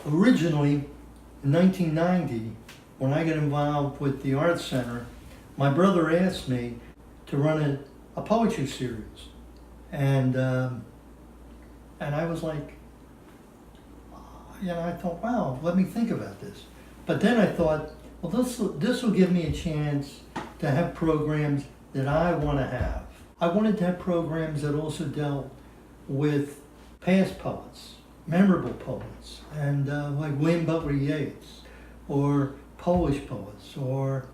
Originally, in 1990, when I got involved with the Art Center, my brother asked me to run a poetry series. And I was like, I thought, wow, let me think about this. But then I thought, well, this will give me a chance to have programs that I want to have. I wanted to have programs that also dealt with past poets, memorable poets, and like William Butler Yeats, or Polish poets, or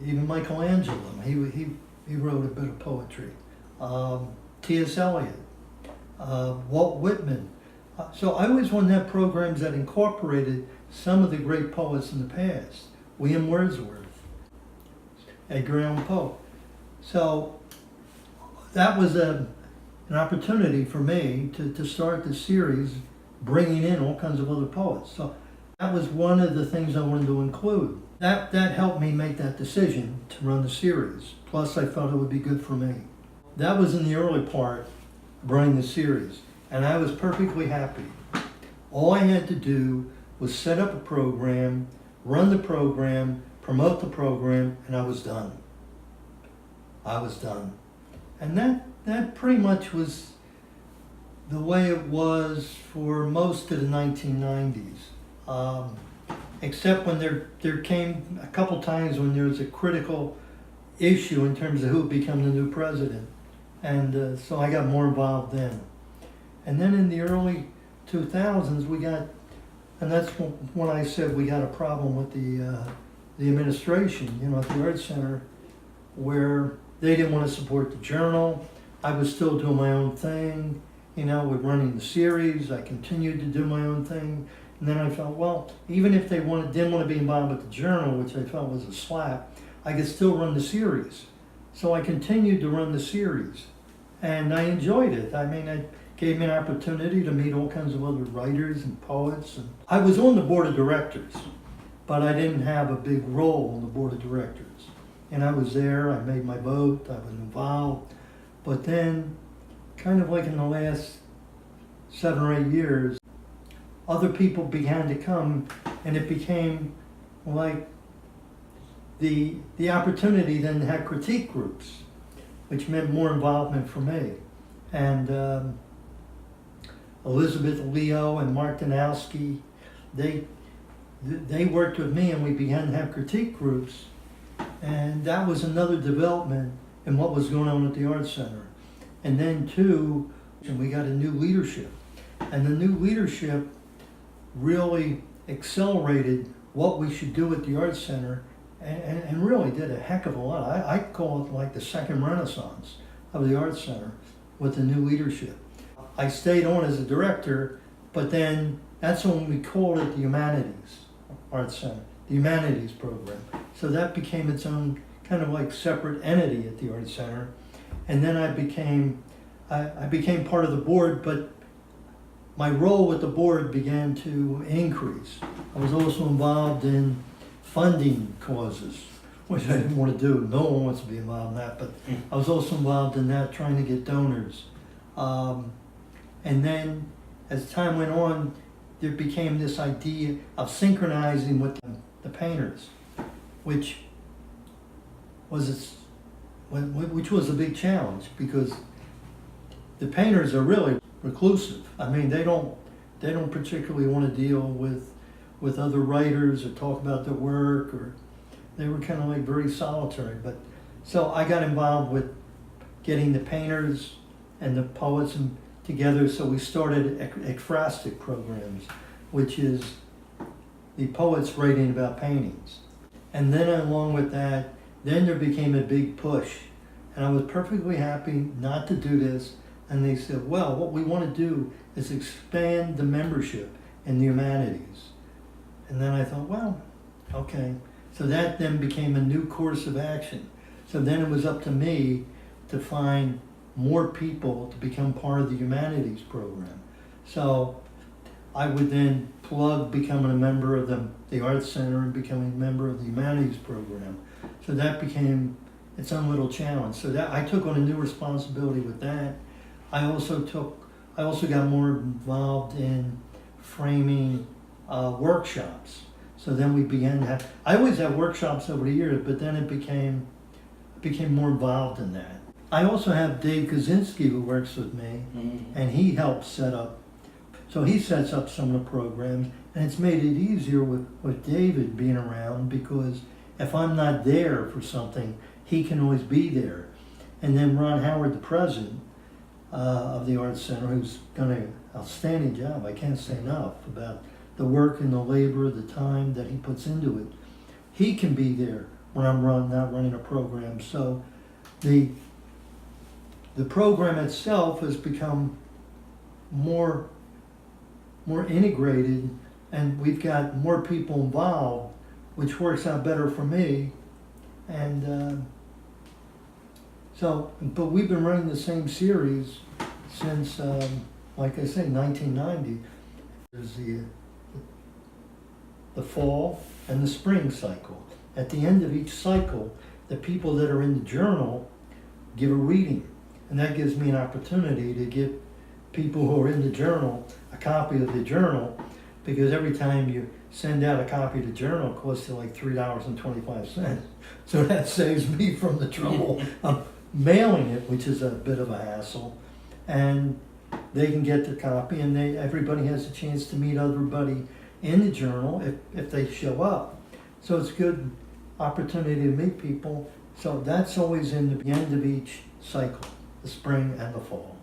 even Michelangelo. He wrote a bit of poetry. T.S. Eliot, Walt Whitman. So I always wanted to have programs that incorporated some of the great poets in the past. William Wordsworth, Edgar Allan Poe. So that was an opportunity for me to start the series, bringing in all kinds of other poets. So that was one of the things I wanted to include. That helped me make that decision to run the series. Plus I felt it would be good for me. That was in the early part of running the series, and I was perfectly happy. All I had to do was set up a program, run the program, promote the program, and I was done. And that pretty much was the way it was for most of the 1990s. Except when there came a couple times when there was a critical issue in terms of who would become the new president. And so I got more involved then. And then in the early 2000s, and that's when I said we got a problem with the administration, at the Art Center, where they didn't want to support the journal. I was still doing my own thing, with running the series. I continued to do my own thing. And then I felt, well, even if they didn't want to be involved with the journal, which I felt was a slap, I could still run the series. So I continued to run the series. And I enjoyed it. It gave me an opportunity to meet all kinds of other writers and poets. And I was on the board of directors, but I didn't have a big role on the board of directors. And I was there, I made my vote, I was involved. But then, kind of like in the last 7 or 8 years, other people began to come, and it became like the opportunity then to have critique groups, which meant more involvement for me. And Elizabeth Leo and Mark Danowski, they worked with me, and we began to have critique groups. And that was another development in what was going on at the Art Center. And then too, we got a new leadership. And the new leadership really accelerated what we should do at the Art Center, and really did a heck of a lot. I call it like the second renaissance of the Art Center with the new leadership. I stayed on as a director, but then that's when we called it the Humanities Art Center, the Humanities program. So that became its own kind of like separate entity at the Art Center. And then I became part of the board, but my role with the board began to increase. I was also involved in funding causes, which I didn't want to do. No one wants to be involved in that, but I was also involved in that, trying to get donors. And then as time went on, there became this idea of synchronizing with the painters, which was a big challenge, because the painters are really reclusive. They don't particularly want to deal with other writers or talk about their work, or they were kind of like very solitary. But so I got involved with getting the painters and the poets together. So we started ekphrastic programs, which is the poets writing about paintings. And then along with that, then there became a big push. And I was perfectly happy not to do this. And they said, well, what we want to do is expand the membership in the humanities. And then I thought, well, okay. So that then became a new course of action. So then it was up to me to find more people to become part of the humanities program. So I would then plug becoming a member of the Arts Center and becoming a member of the humanities program. So that became its own little challenge. So that I took on a new responsibility with that. I also got more involved in framing workshops. So then we began to have, I always had workshops over the years, but then it became more involved in that. I also have Dave Kaczynski who works with me, and he helps set up. So he sets up some of the programs, and it's made it easier with David being around, because if I'm not there for something, he can always be there. And then Ron Howard, the president of the Arts Center, who's done an outstanding job. I can't say enough about the work and the labor, the time that he puts into it. He can be there when I'm not running a program. So the program itself has become more integrated, and we've got more people involved, which works out better for me. And but we've been running the same series since, like I say, 1990. There's the fall and the spring cycle. At the end of each cycle, the people that are in the journal give a reading. And that gives me an opportunity to give people who are in the journal a copy of the journal, because every time you send out a copy of the journal, it costs you like $3.25. So that saves me from the trouble of mailing it, which is a bit of a hassle. And they can get the copy, and everybody has a chance to meet everybody in the journal if they show up. So it's a good opportunity to meet people. So that's always in the end of each cycle, the spring and the fall.